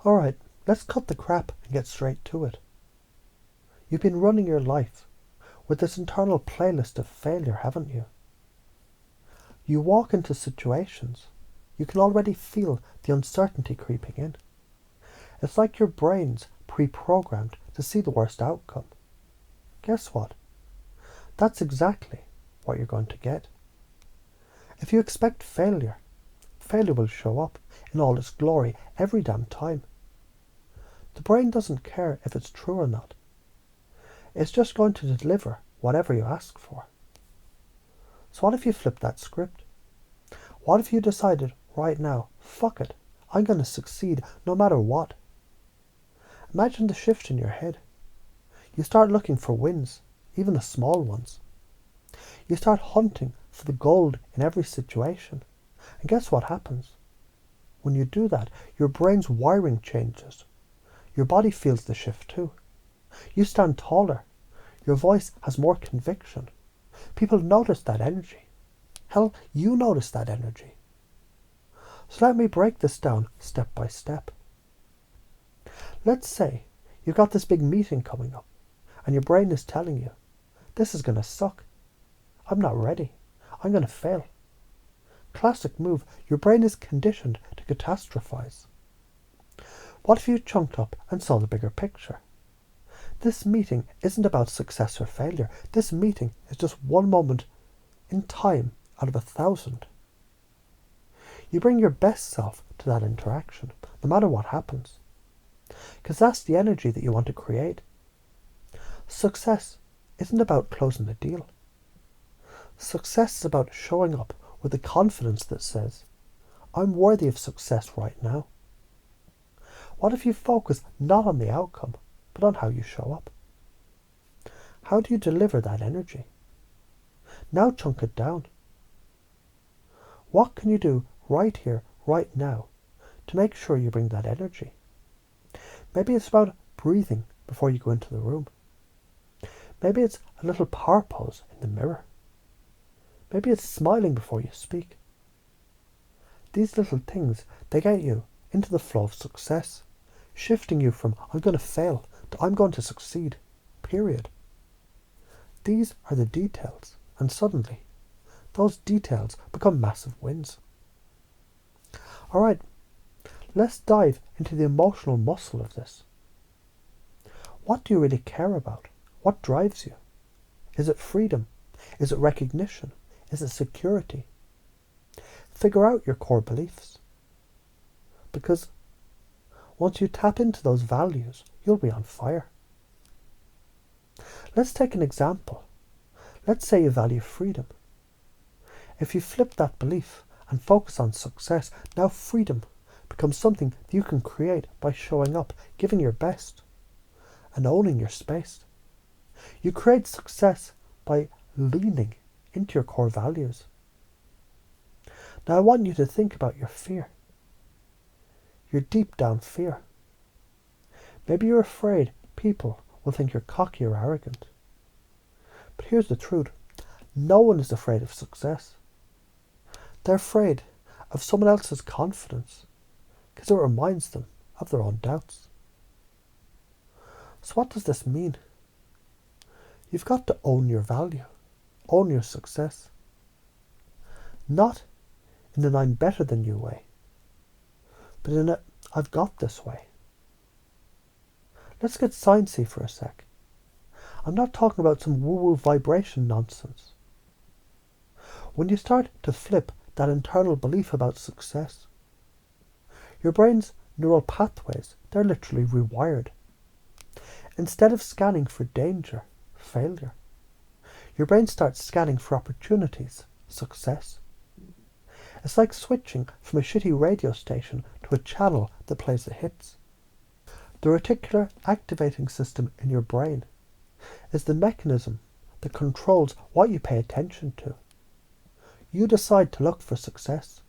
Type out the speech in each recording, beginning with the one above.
Alright, let's cut the crap and get straight to it. You've been running your life with this internal playlist of failure, haven't you? You walk into situations, you can already feel the uncertainty creeping in. It's like your brain's pre-programmed to see the worst outcome. Guess what? That's exactly what you're going to get. If you expect failure, failure will show up in all its glory every damn time. The brain doesn't care if it's true or not. It's just going to deliver whatever you ask for. So what if you flip that script? What if you decided right now, fuck it, I'm going to succeed no matter what? Imagine the shift in your head. You start looking for wins, even the small ones. You start hunting for the gold in every situation. And guess what happens? When you do that, your brain's wiring changes. Your body feels the shift too. You stand taller. Your voice has more conviction. People notice that energy. Hell, you notice that energy. So let me break this down step by step. Let's say you've got this big meeting coming up and your brain is telling you, this is going to suck. I'm not ready. I'm going to fail. Classic move. Your brain is conditioned to catastrophize. What if you chunked up and saw the bigger picture? This meeting isn't about success or failure. This meeting is just one moment in time out of 1,000. You bring your best self to that interaction, no matter what happens. Because that's the energy that you want to create. Success isn't about closing the deal. Success is about showing up with the confidence that says, I'm worthy of success right now. What if you focus not on the outcome, but on how you show up? How do you deliver that energy? Now chunk it down. What can you do right here, right now, to make sure you bring that energy? Maybe it's about breathing before you go into the room. Maybe it's a little power pose in the mirror. Maybe it's smiling before you speak. These little things, they get you into the flow of success, shifting you from I'm going to fail to I'm going to succeed, period. These are the details, and suddenly, those details become massive wins. Alright, let's dive into the emotional muscle of this. What do you really care about? What drives you? Is it freedom? Is it recognition? Is it security? Figure out your core beliefs. Because once you tap into those values, you'll be on fire. Let's take an example. Let's say you value freedom. If you flip that belief and focus on success, now freedom becomes something that you can create by showing up, giving your best, and owning your space. You create success by leaning into your core values. Now I want you to think about your fear. Your deep down fear. Maybe you're afraid people will think you're cocky or arrogant. But here's the truth. No one is afraid of success. They're afraid of someone else's confidence because it reminds them of their own doubts. So what does this mean? You've got to own your value, own your success. Not in an I'm better than you way, but in a I've got this way. Let's get sciencey for a sec. I'm not talking about some woo-woo vibration nonsense. When you start to flip that internal belief about success, your brain's neural pathways, they're literally rewired. Instead of scanning for danger, failure, your brain starts scanning for opportunities, success. It's like switching from a shitty radio station to a channel that plays the hits. The reticular activating system in your brain is the mechanism that controls what you pay attention to. You decide to look for success.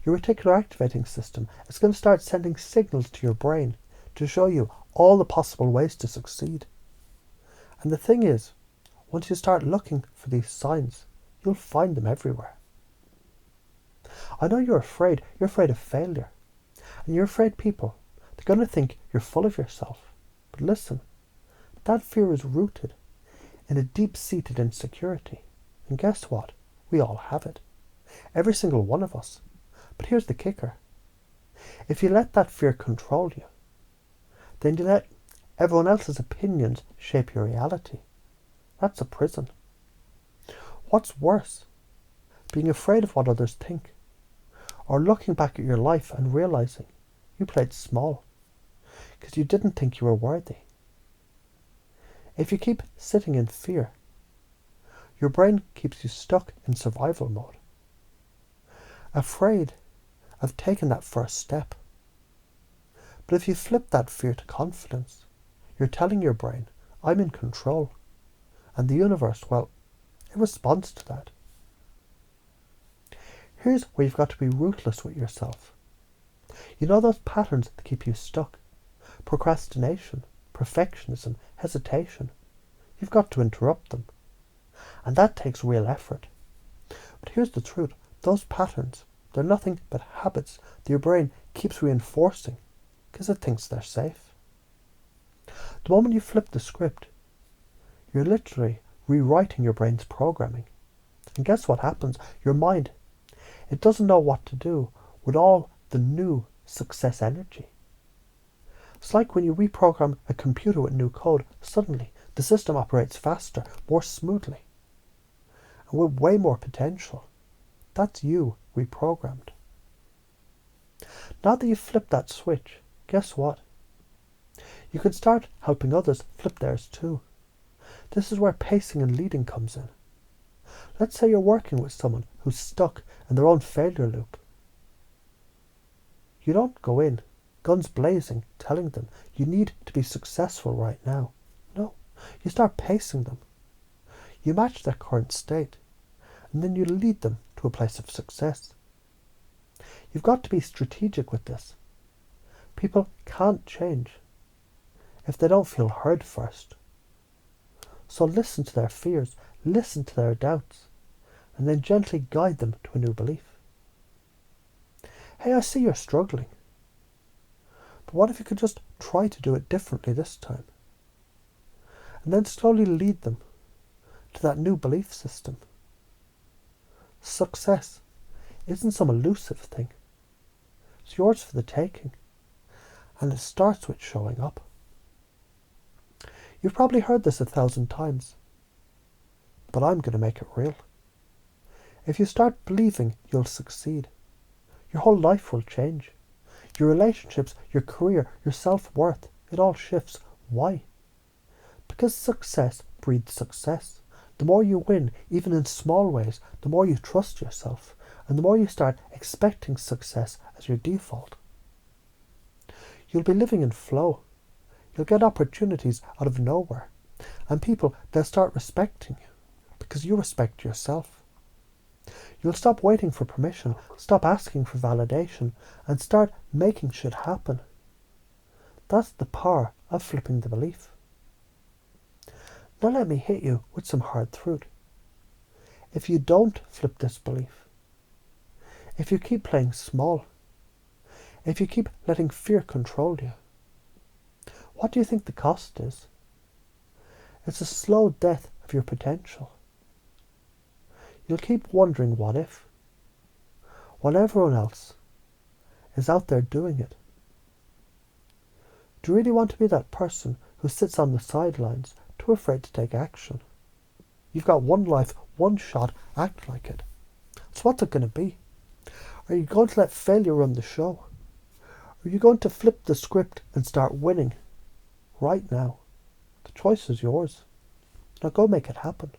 Your reticular activating system is going to start sending signals to your brain to show you all the possible ways to succeed. And the thing is, once you start looking for these signs, you'll find them everywhere. I know you're afraid of failure. And you're afraid people They're going to think you're full of yourself. But listen, that fear is rooted in a deep-seated insecurity. And guess what? We all have it. Every single one of us. But here's the kicker. If you let that fear control you, then you let everyone else's opinions shape your reality. That's a prison. What's worse? Being afraid of what others think, or looking back at your life and realizing you played small because you didn't think you were worthy. If you keep sitting in fear, your brain keeps you stuck in survival mode, afraid of taking that first step. But if you flip that fear to confidence, you're telling your brain, I'm in control. And the universe, well, it responds to that. Here's where you've got to be ruthless with yourself. You know those patterns that keep you stuck? Procrastination, perfectionism, hesitation. You've got to interrupt them. And that takes real effort. But here's the truth. Those patterns, they're nothing but habits that your brain keeps reinforcing because it thinks they're safe. The moment you flip the script, you're literally rewriting your brain's programming. And guess what happens? Your mind, it doesn't know what to do with all the new success energy. It's like when you reprogram a computer with new code, suddenly the system operates faster, more smoothly, and with way more potential. That's you reprogrammed. Now that you've flipped that switch, guess what? You can start helping others flip theirs too. This is where pacing and leading comes in. Let's say you're working with someone who's stuck in their own failure loop. You don't go in, guns blazing, telling them you need to be successful right now. No, you start pacing them. You match their current state, and then you lead them to a place of success. You've got to be strategic with this. People can't change if they don't feel heard first. So listen to their fears, listen to their doubts, and then gently guide them to a new belief. Hey, I see you're struggling. But what if you could just try to do it differently this time? And then slowly lead them to that new belief system. Success isn't some elusive thing. It's yours for the taking. And it starts with showing up. You've probably heard this 1,000 times, but I'm going to make it real. If you start believing you'll succeed, your whole life will change. Your relationships, your career, your self-worth, it all shifts. Why? Because success breeds success. The more you win, even in small ways, the more you trust yourself, and the more you start expecting success as your default. You'll be living in flow. You'll get opportunities out of nowhere, and people, they'll start respecting you because you respect yourself. You'll stop waiting for permission, stop asking for validation, and start making shit happen. That's the power of flipping the belief. Now let me hit you with some hard truth. If you don't flip this belief, if you keep playing small, if you keep letting fear control you, what do you think the cost is? It's a slow death of your potential. You'll keep wondering what if, while everyone else is out there doing it. Do you really want to be that person who sits on the sidelines, too afraid to take action? You've got one life, one shot, act like it. So what's it going to be? Are you going to let failure run the show? Are you going to flip the script and start winning? Right now. The choice is yours. Now go make it happen.